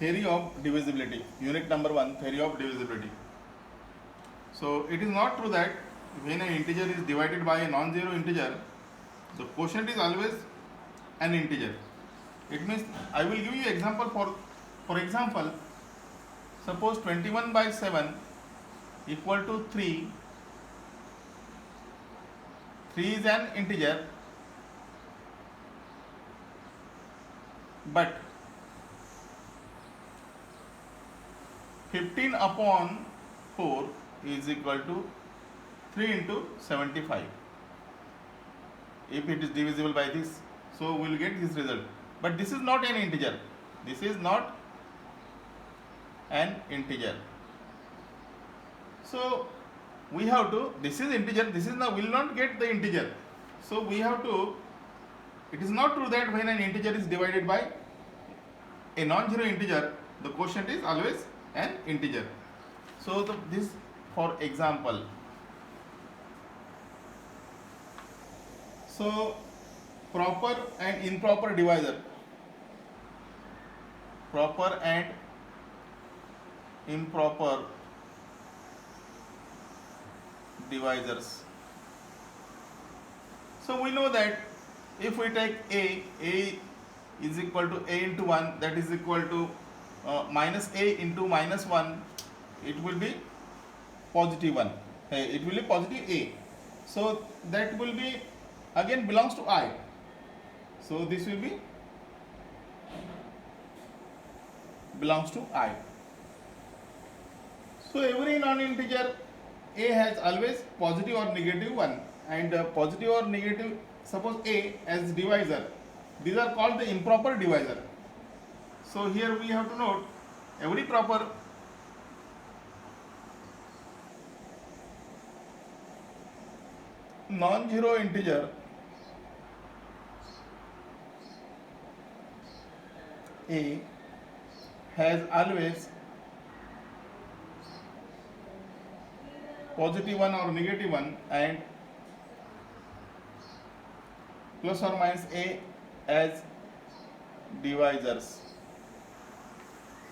theory of divisibility. Unit number 1, theory of divisibility. So it is not true that when an integer is divided by a non-zero integer, the quotient is always an integer. It means I will give you example for example, suppose 21 by 7 equal to 3. 3 is an integer, but 15 upon 4 is equal to 3 into 75. If it is divisible by this, so we will get this result. But this is not an integer. This is not an integer. So we have to, this is integer, this is now will not get the integer. So we have to, it is not true that when an integer is divided by a non-zero integer, the quotient is always an integer. So this for example. So proper and improper divisor. Proper and improper divisors. So we know that if we take a is equal to a into 1, that is equal to minus a into minus 1, it will be positive 1. It will be positive a. So that will be again belongs to I. So this will be belongs to I. So every non-integer a has always positive or negative 1, and positive or negative, suppose a as divisor, these are called the improper divisor. So here we have to note every proper non-zero integer a has always positive 1 or negative 1 and plus or minus a as divisors.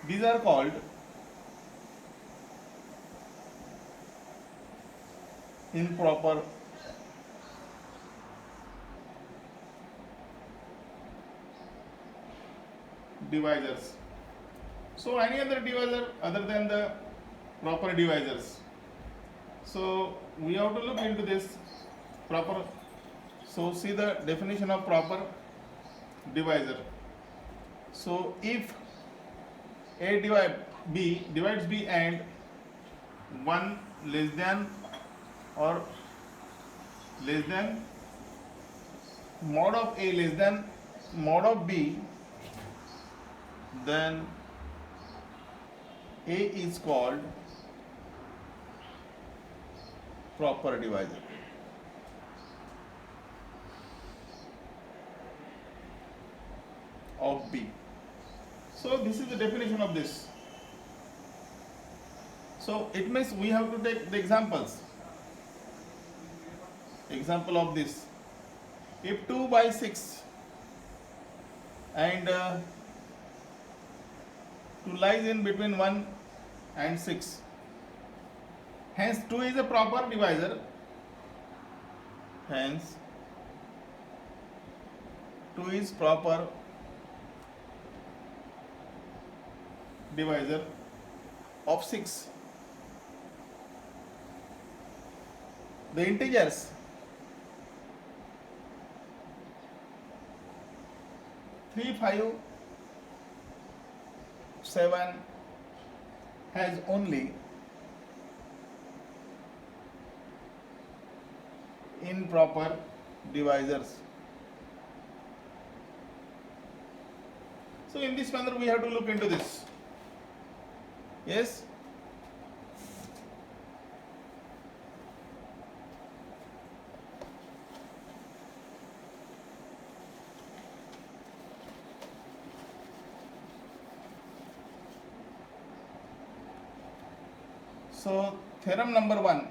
These are called improper divisors. So any other divisor other than the proper divisors. So we have to look into this proper. So see the definition of proper divisor. So if a divides b and 1 less than or less than mod of a less than mod of b, then a is called proper divisor. Of b. So this is the definition of this. So it means we have to take the examples. Example of this. If 2 by 6 and 2 lies in between 1 and 6, hence 2 is a proper divisor. Hence 2 is proper divisor of 6. The integers 3, 5, 7 has only improper divisors. So in this manner we have to look into this. Yes. So theorem number 1.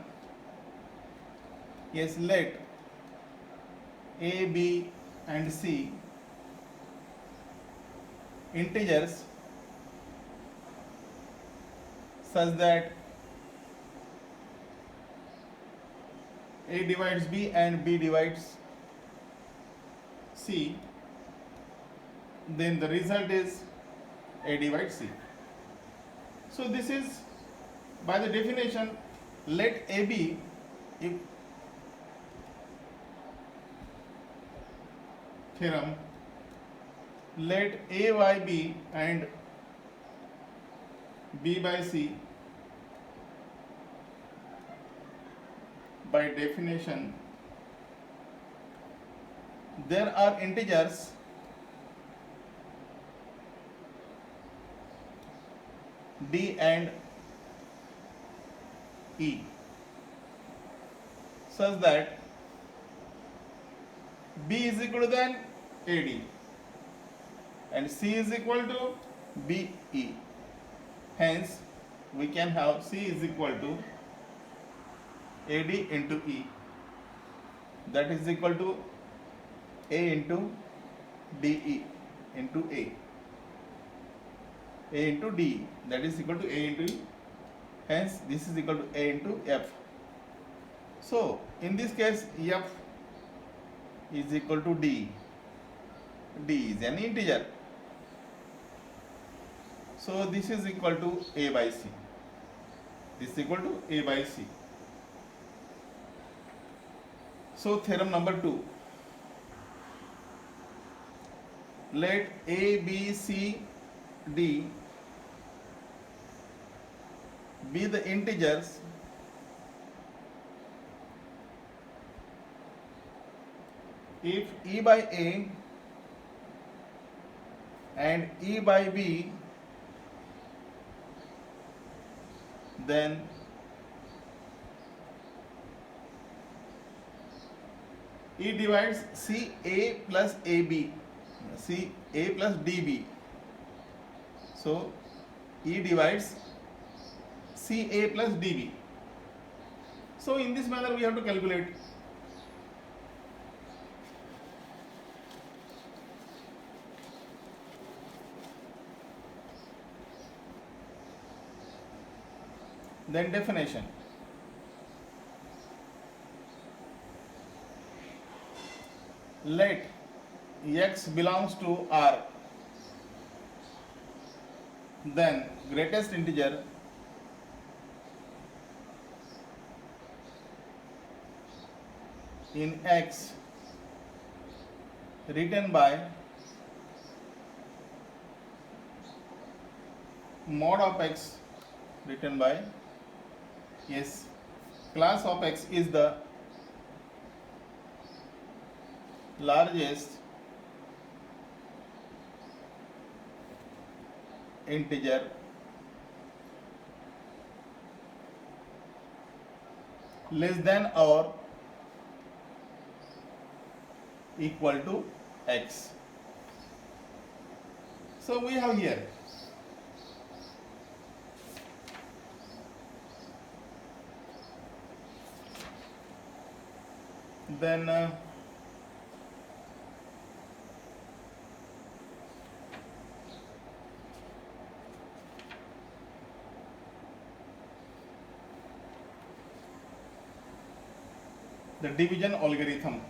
Yes, let a, b and c integers such that A divides B and B divides C, then the result is A divides C. So this is by the definition, let A be, if theorem, let A by B and B by C, by definition there are integers D and E such that B is equal to then AD and C is equal to BE. Hence, we can have C is equal to AD into E, that is equal to A into DE into A into D, that is equal to A into E. Hence, this is equal to A into F. So, in this case, F is equal to D. D is an integer. So, this is equal to A by C. This is equal to A by C. So, theorem number 2. Let A, B, C, D be the integers if E by A and E by B, then E divides C A plus AB, C A plus DB. So E divides C A plus DB. So in this manner we have to calculate. Then definition. Let X belongs to R, then greatest integer in X written by mod of X written by S. Class of X is the largest integer less than or equal to X. So we have here then the division algorithm.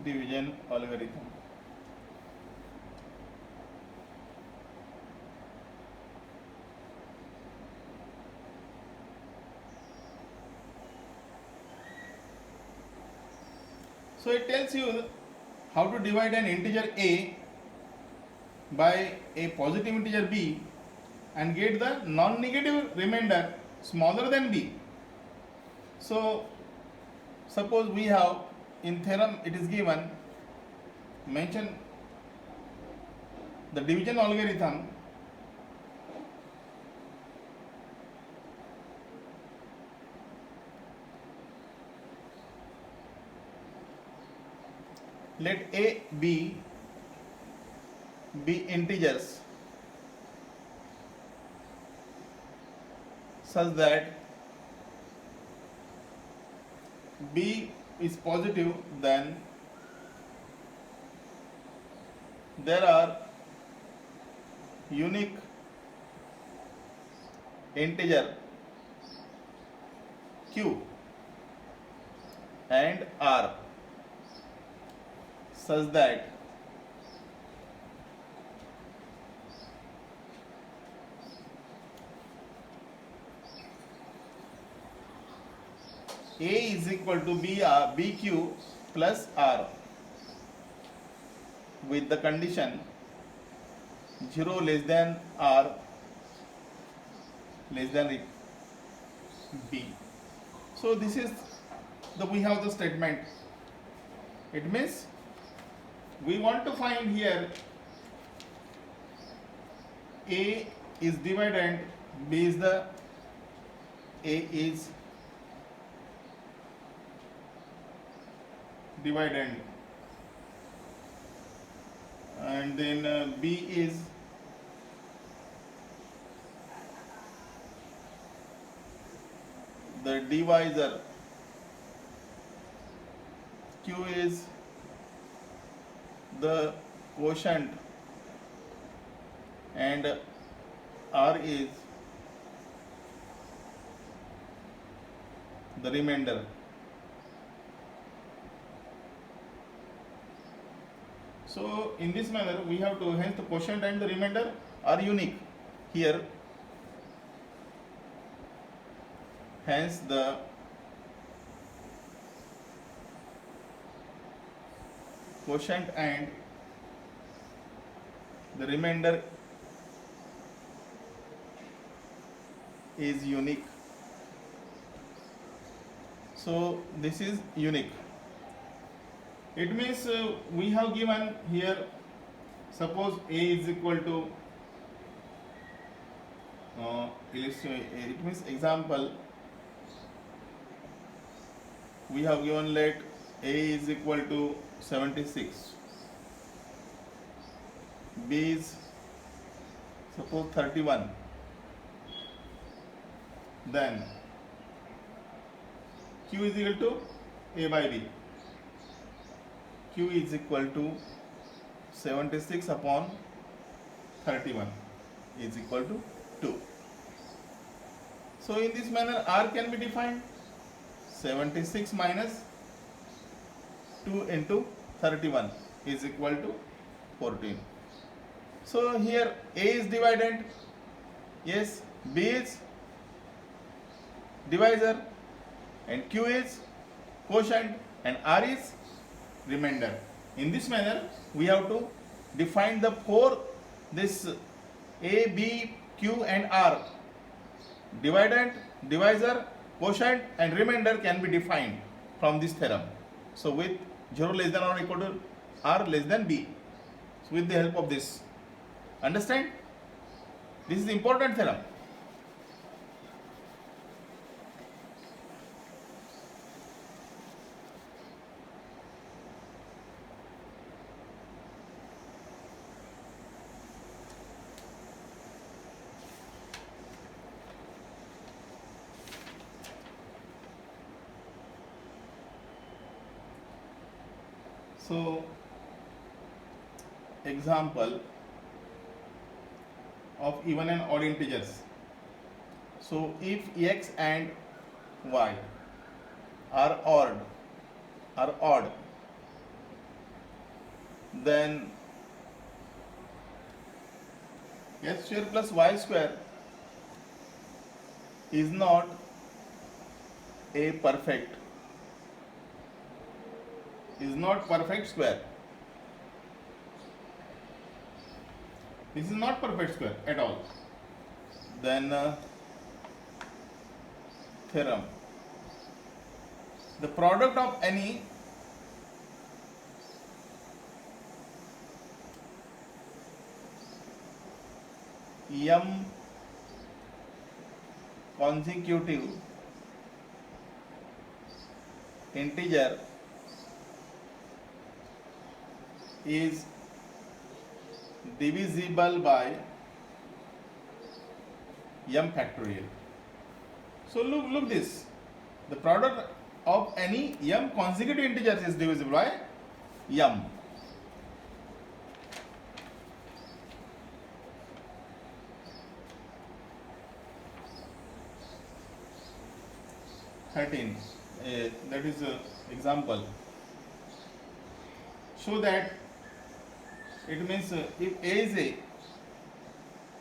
Division algorithm. So it tells you how to divide an integer A by a positive integer B and get the non-negative remainder smaller than B. So suppose we have in theorem it is given, mention the division algorithm. Let A, B be integers such that B is positive, then there are unique integer Q and R such that A is equal to BQ plus R with the condition 0 less than R less than B. So this is we have the statement. It means we want to find here A is dividend, B is the A is dividend, and then B is the divisor, Q is the quotient, and R is the remainder. So in this manner we have to, hence the quotient and the remainder are unique here, hence the quotient and the remainder is unique. So this is unique. It means we have given here, suppose A is equal to it means example we have given, let A is equal to 76, B is suppose 31, then Q is equal to A by B. Q is equal to 76 upon 31 is equal to 2. So in this manner R can be defined 76 minus 2 into 31 is equal to 14. So here A is dividend, yes, B is divisor, and Q is quotient, and R is remainder. In this manner we have to define the this A, B, Q and R, dividend, divisor, quotient and remainder can be defined from this theorem. So with 0 less than or equal to R less than B, so with the help of this, understand, this is the important theorem. So example of even and odd integers. So if x and y are odd, then x square plus y square is not a perfect square. This is not perfect square at all. Then theorem, the product of any m consecutive integer is divisible by m factorial. So look this, the product of any m consecutive integers is divisible by m. That is example. So that it means if a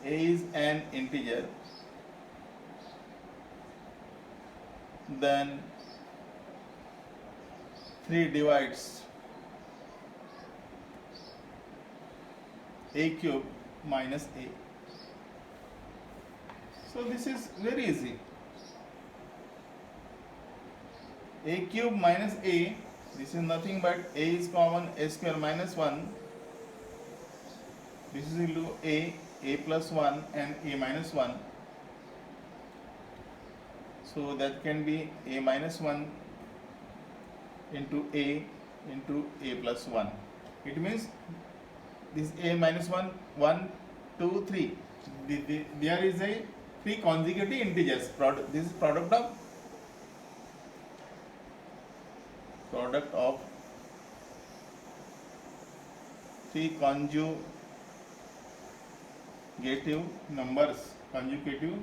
is an integer, then 3 divides a cube minus a. So this is very easy. A cube minus a, this is nothing but a is common, a square minus 1. This is equal to a plus 1 and a minus 1. So that can be a minus 1 into a plus 1. It means this a minus 1, 1, 2, 3. There is a 3 consecutive integers. This is product of 3 conjugative numbers, conjugative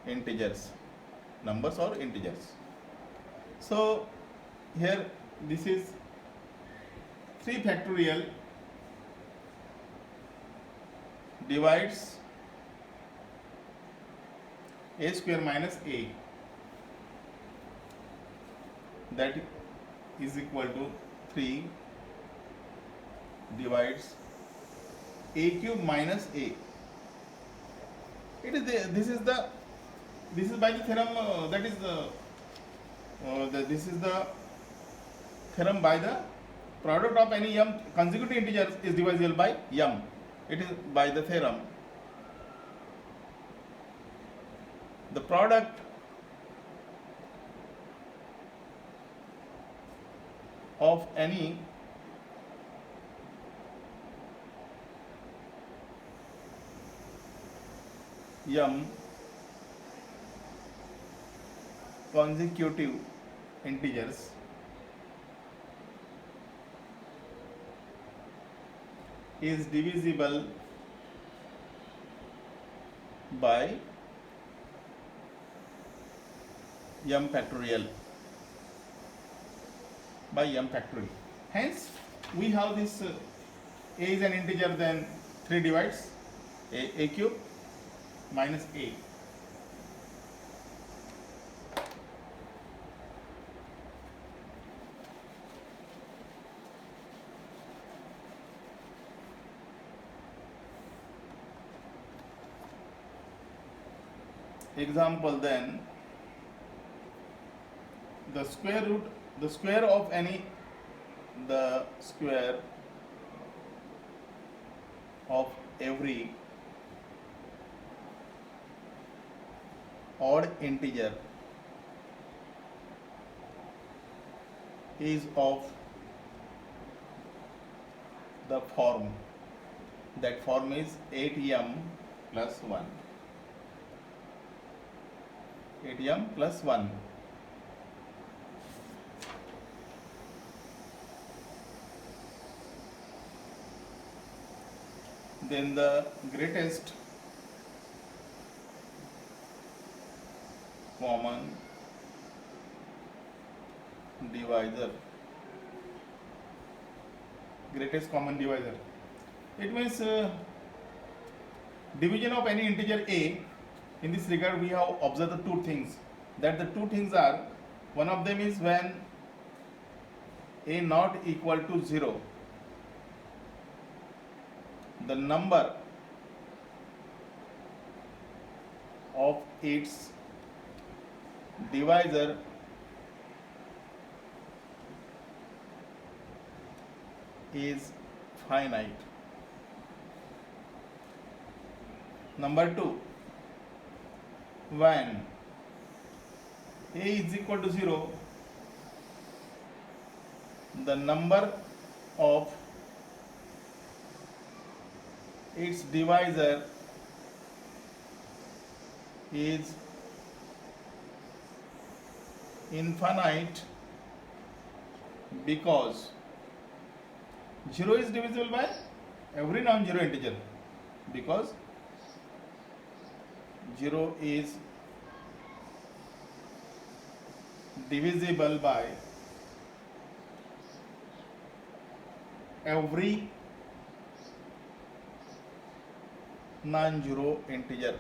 integers, numbers or integers. So here this is 3 factorial divides a square minus a, that is equal to 3 divides a cube minus a. It is this is by the theorem this is the theorem by the product of any m consecutive integers is divisible by m. It is by the theorem. The product of any m consecutive integers is divisible by m factorial. Hence we have this a is an integer, then 3 divides a cube minus a. Example then, the square of any of every odd integer is of the form, that form is 8m plus 1. 8m plus 1. Then the greatest common divisor. It means division of any integer a. In this regard, we have observed the two things. That the two things are, one of them is when a not equal to 0, the number of its divisor is finite. Number 2, when a is equal to 0, the number of its divisor is infinite because 0 is divisible by every non-zero integer, because 0 is divisible by every non-zero integer.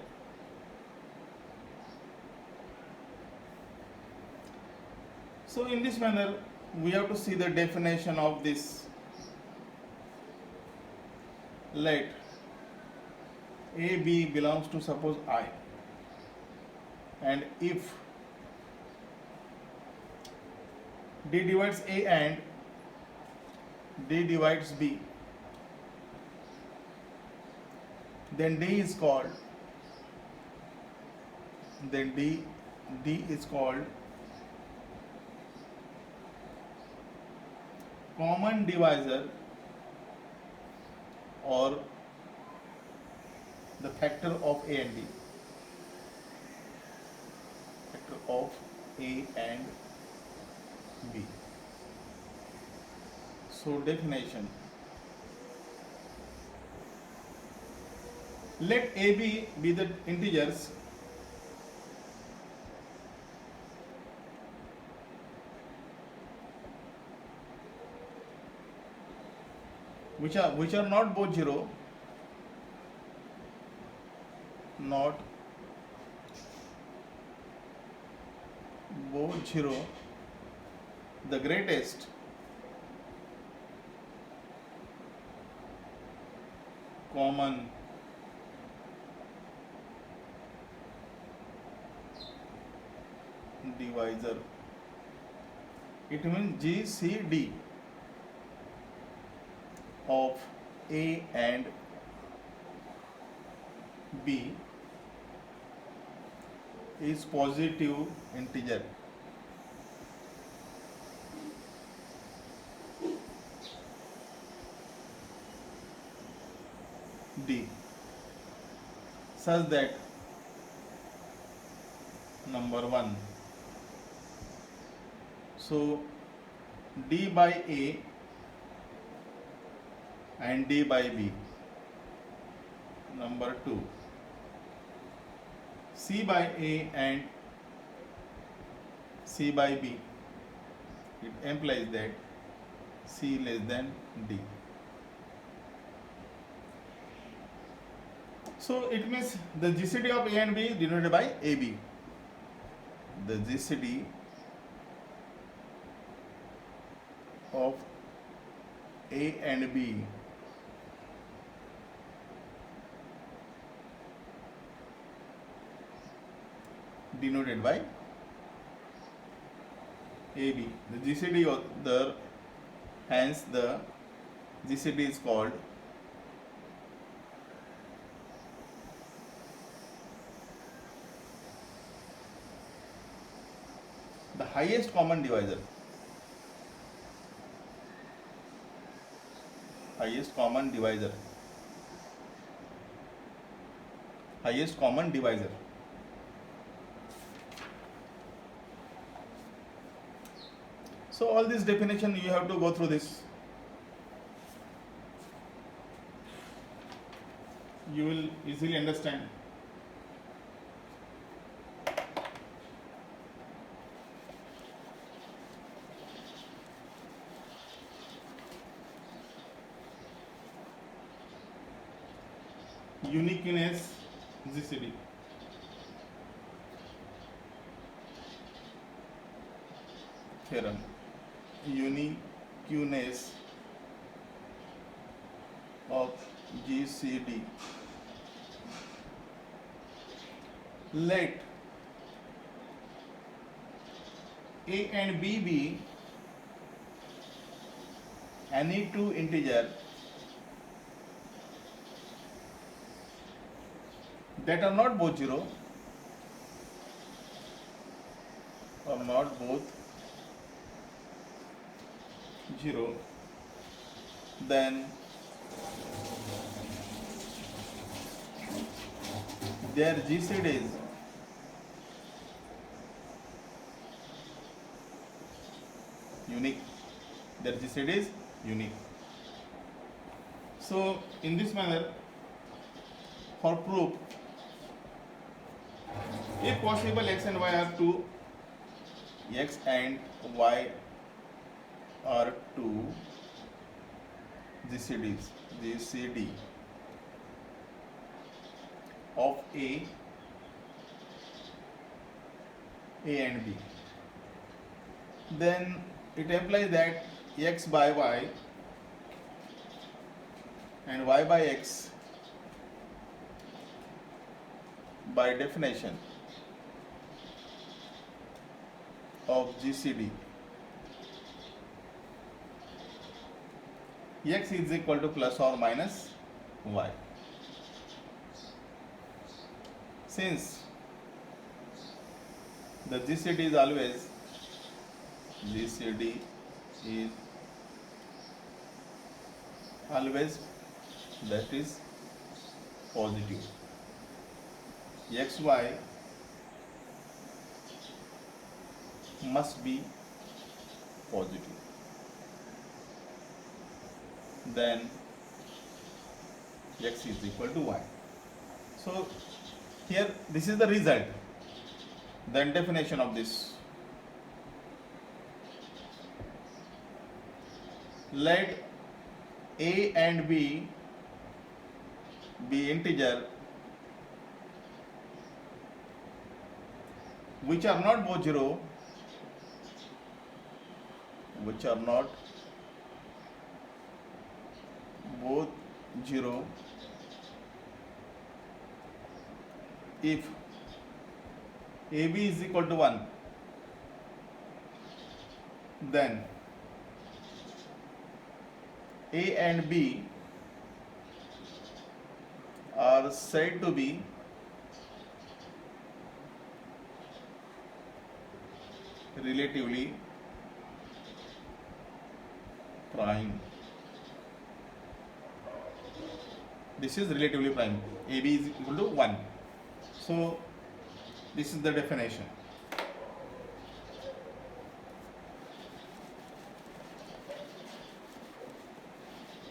So in this manner we have to see the definition of this. Let a b belongs to, suppose, I, and if d divides a and d divides b, then d is called common divisor or the factor of a and b. Factor of a and b. So definition: let a b be the integers which are not both zero, not both zero, the greatest common divisor. It means GCD of A and B is positive integer. D, such that number 1, so D by A and D by B. Number 2, C by A and C by B. It implies that C less than D. So it means the GCD of A and B is denoted by AB. The GCD of A and B denoted by AB. The GCD of hence the GCD is called the highest common divisor. Highest common divisor. Highest common divisor. So all this definition you have to go through this. You will easily understand. Uniqueness GCD. Theorem. Uniqueness of GCD. Let A and B be any two integer that are not both zero or not both zero, then their GCD is unique. their GCD is unique. So in this manner, for proof, if possible x and y are two, x and y are two GCD of A and B, then it implies that x by y and y by x by definition of GCD, x is equal to plus or minus y. Since the GCD is always that is positive, xy must be positive, then x is equal to y. So here this is the result, then definition of this. Let A and B be integer which are not both zero, if AB is equal to 1, then A and B are said to be relatively prime. This is relatively prime. AB is equal to 1. So this is the definition.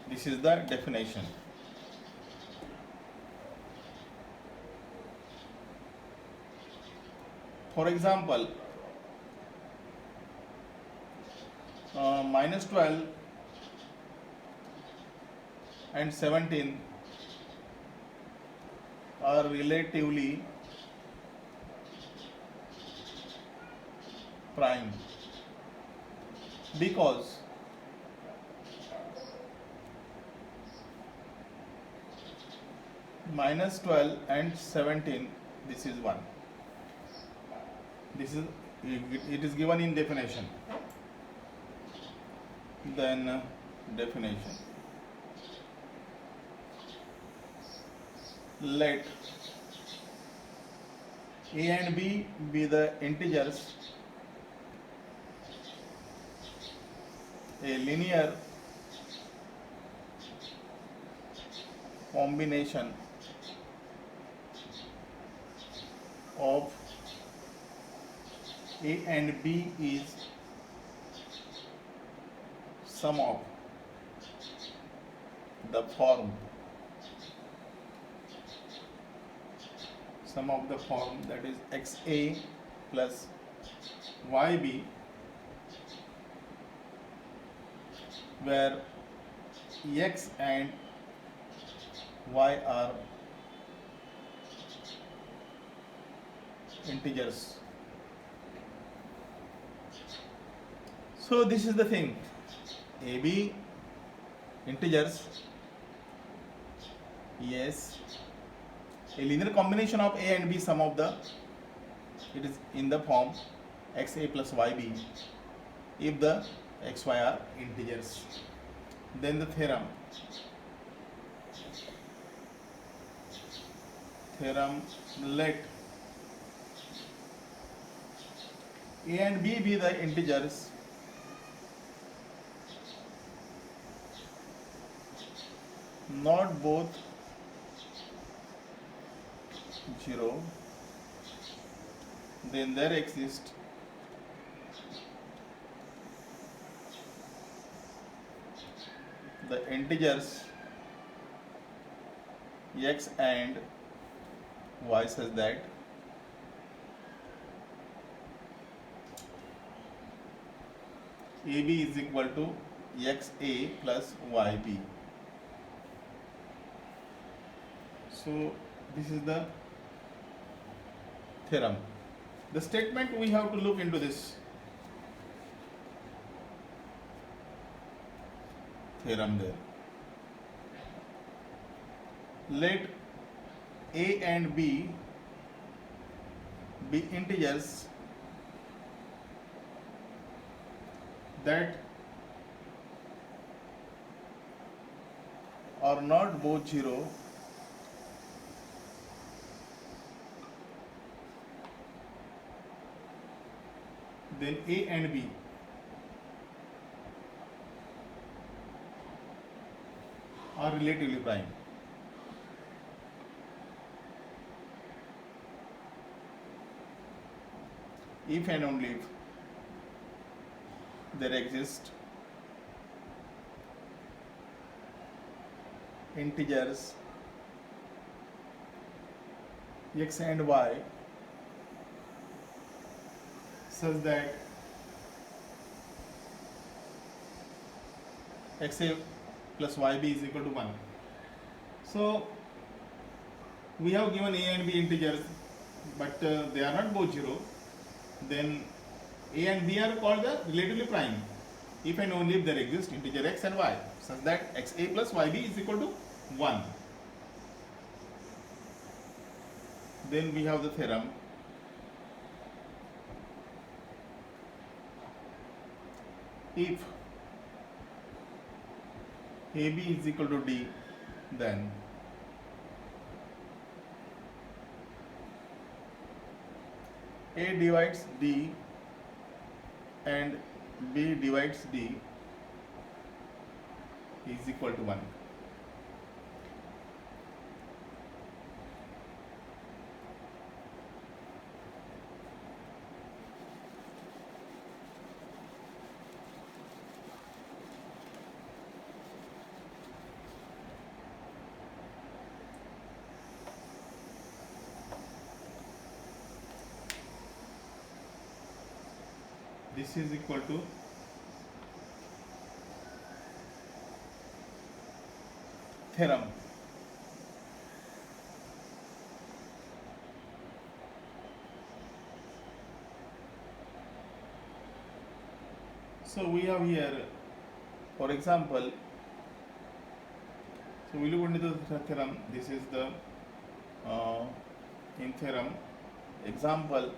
This is the definition. For example, minus 12 and 17 are relatively prime because minus 12 and 17, this is 1. This is, it is given in definition. Then definition. Let A and B be the integers, a linear combination of A and B is sum of the form that is XA plus YB, where X and Y are integers. So this is the thing. AB integers, yes, a linear combination of A and B, sum of the, it is in the form XA plus YB if the XY are integers. Then the theorem let A and B be the integers not both 0, then there exists the integers x and y such that AB is equal to XA plus YB. So this is the theorem. The statement we have to look into this theorem there. Let A and B be integers that are not both 0 then A and B are relatively prime. If and only if there exist integers x and y such that xa plus yb is equal to 1. So we have given a and b integers, but they are not both 0. Then a and b are called the relatively prime if and only if there exist integer x and y such that xa plus yb is equal to 1. Then we have the theorem if AB is equal to D, then A divides D and B divides D is equal to 1. This is equal to theorem. So we have here, for example, so we look into the theorem. This is the in theorem example.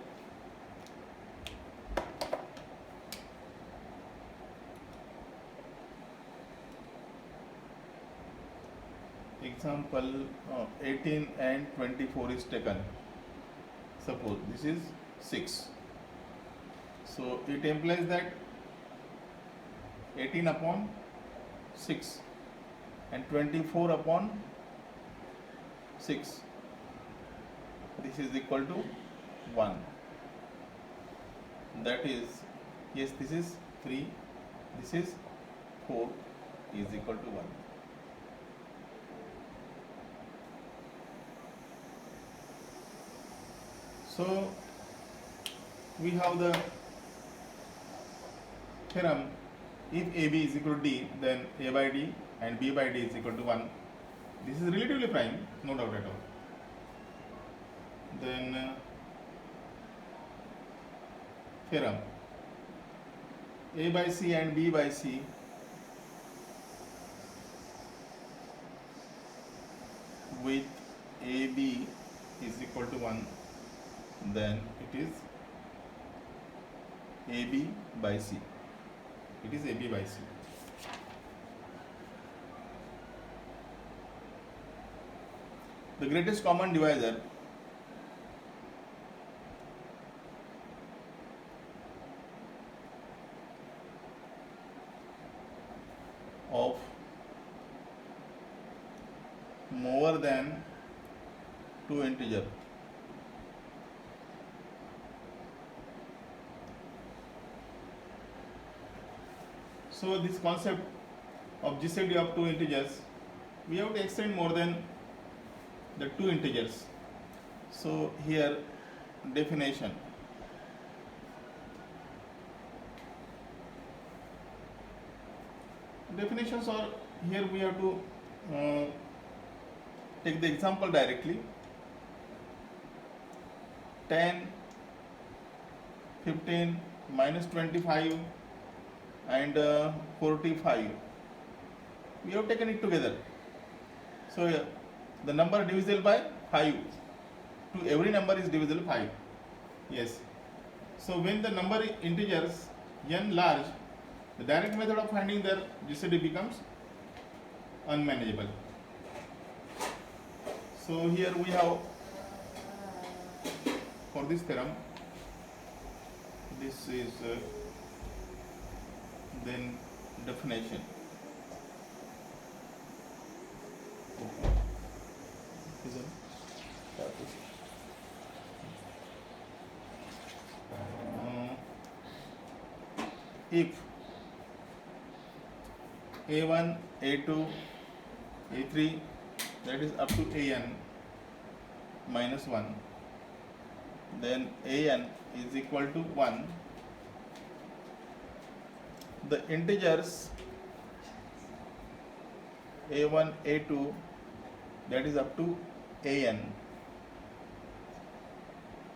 Example 18 and 24 is taken. Suppose this is 6. So it implies that 18 upon 6 and 24 upon 6. This is equal to 1. That is, yes, this is 3, this is 4 is equal to 1. So we have the theorem, if AB is equal to D, then A by D and B by D is equal to 1. This is relatively prime, no doubt at all. Then theorem, A by C and B by C with AB is equal to 1, then it is AB by C. It is AB by C. The greatest common divisor of more than 2 integers so this concept of GCD of two integers, we have to extend more than the two integers. So here definition. Definitions are here we have to take the example directly. 10, 15, minus 25 and 45. We have taken it together. So the number divisible by 5. To every number is divisible 5. Yes. So when the number integers n large, the direct method of finding their GCD becomes unmanageable. So here we have, for this theorem, this is then definition. If a1, a2, a3, that is up to an minus 1, then an is equal to 1, the integers a1, a2, that is up to an,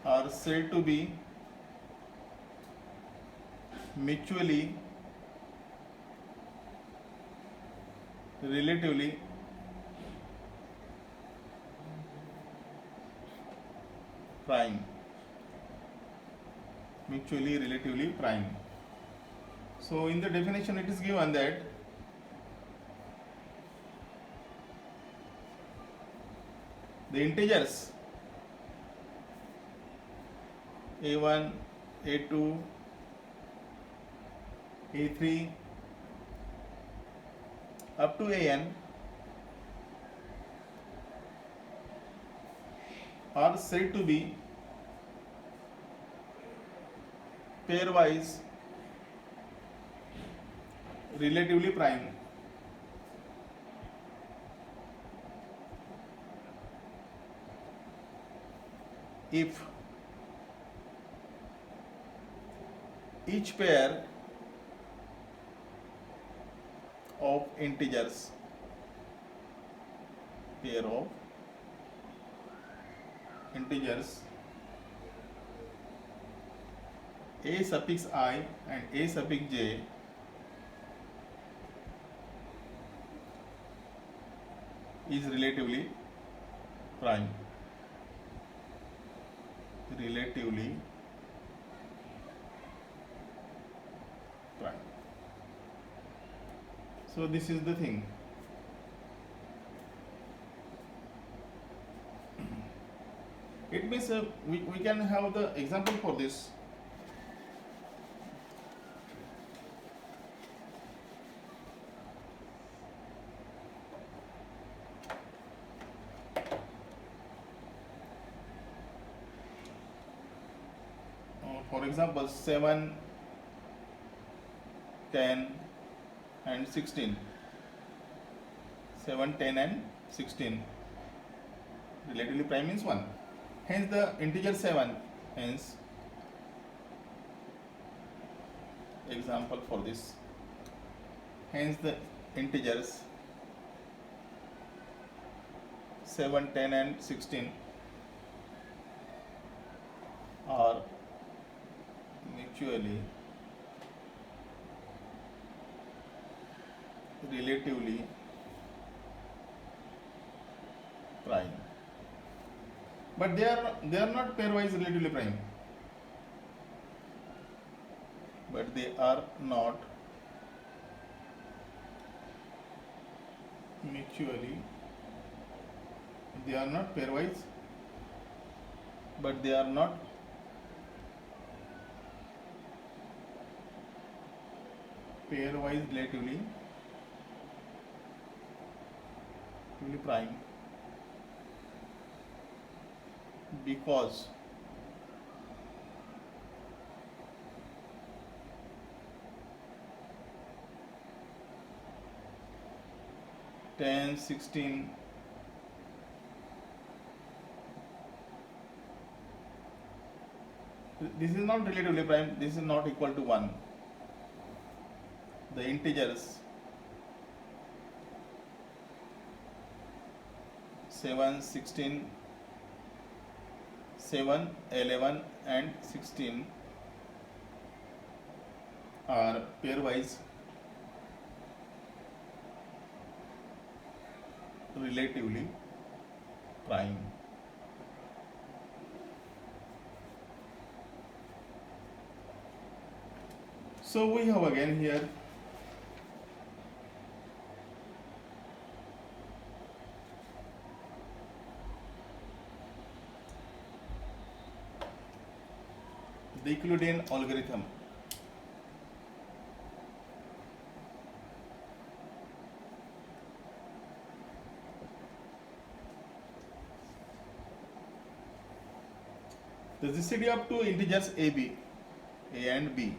are said to be mutually relatively prime. Mutually relatively prime. So in the definition it is given that the integers a1, a2, a3 up to an are said to be pairwise relatively prime. If each pair of integers, a suffix I and a suffix j is relatively prime. Relatively prime. So this is the thing. It means we can have the example for this. For example, 7, 10 and 16. 7, 10 and 16. Relatively prime means 1. Hence the integer 7. Hence example for this. Hence the integers 7, 10 and 16 are mutually relatively prime, but they are not pairwise relatively prime, but they are not mutually, they are not pairwise, but they are not pairwise relatively prime, because 10, 16. This is not relatively prime, this is not equal to 1. The integers 7, 16, 7, 11 and 16 are pairwise relatively prime. So we have again here the Euclidean algorithm. The GCD of two integers a and b,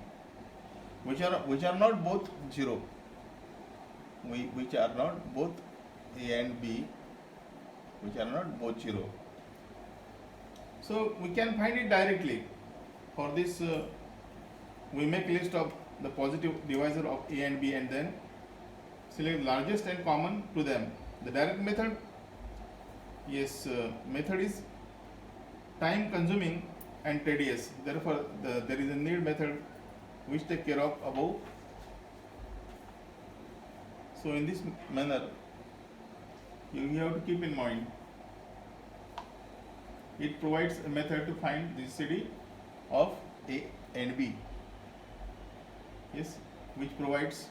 which are not both 0, which are not both a and b, which are not both 0. So we can find it directly. For this, we make list of the positive divisor of a and b and then select largest and common to them. The direct method, yes, method is time consuming and tedious. Therefore, there is a need method which take care of above. So in this manner, you have to keep in mind, it provides a method to find the GCD of a and b, yes, which provides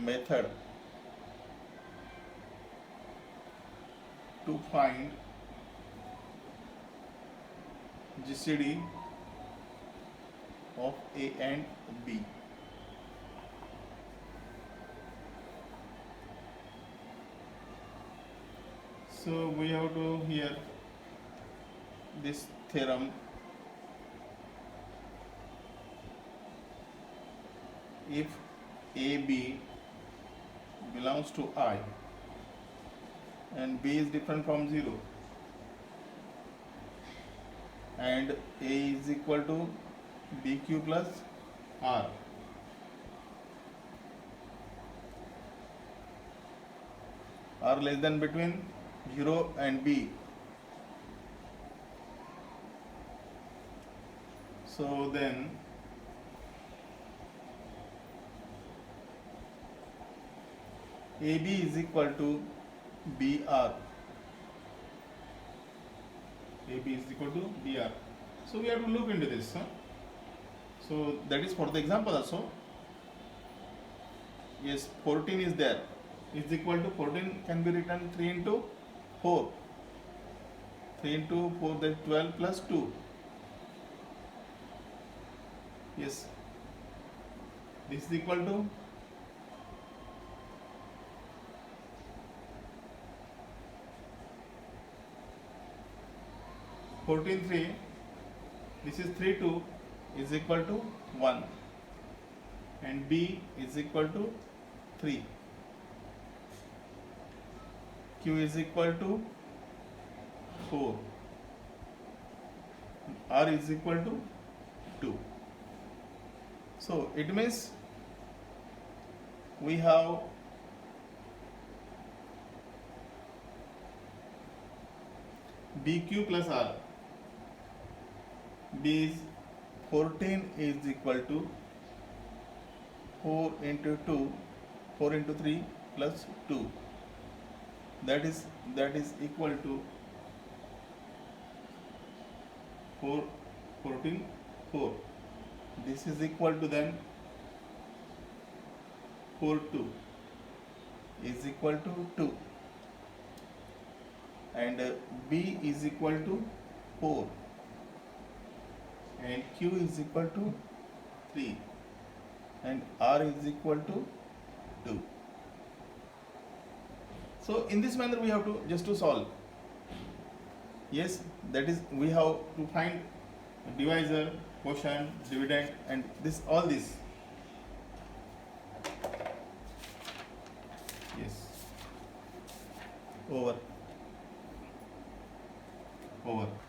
method to find GCD of a and b. So we have to here this theorem, if AB belongs to I and B is different from 0 and A is equal to BQ plus R, R less than between 0 and B. So then AB is equal to BR. AB is equal to BR. So we have to look into this. So that is for the example also. Yes, 14 is there. Is equal to 14 can be written 3 into 4. 3 into 4, that is 12 plus 2. Yes. This is equal to 14, 3. This is 3, 2 is equal to 1 and B is equal to 3. Q is equal to 4. R is equal to 2. So it means we have BQ plus R. B is 14 is equal to 4 into 2, 4 into 3 plus 2. That is equal to 4, 14, 4. This is equal to then 4, 2 is equal to 2 and B is equal to 4 and Q is equal to 3 and R is equal to 2. So in this manner we have to just to solve. Yes, that is we have to find divisor, quotient, dividend, and this all this. Yes. Over.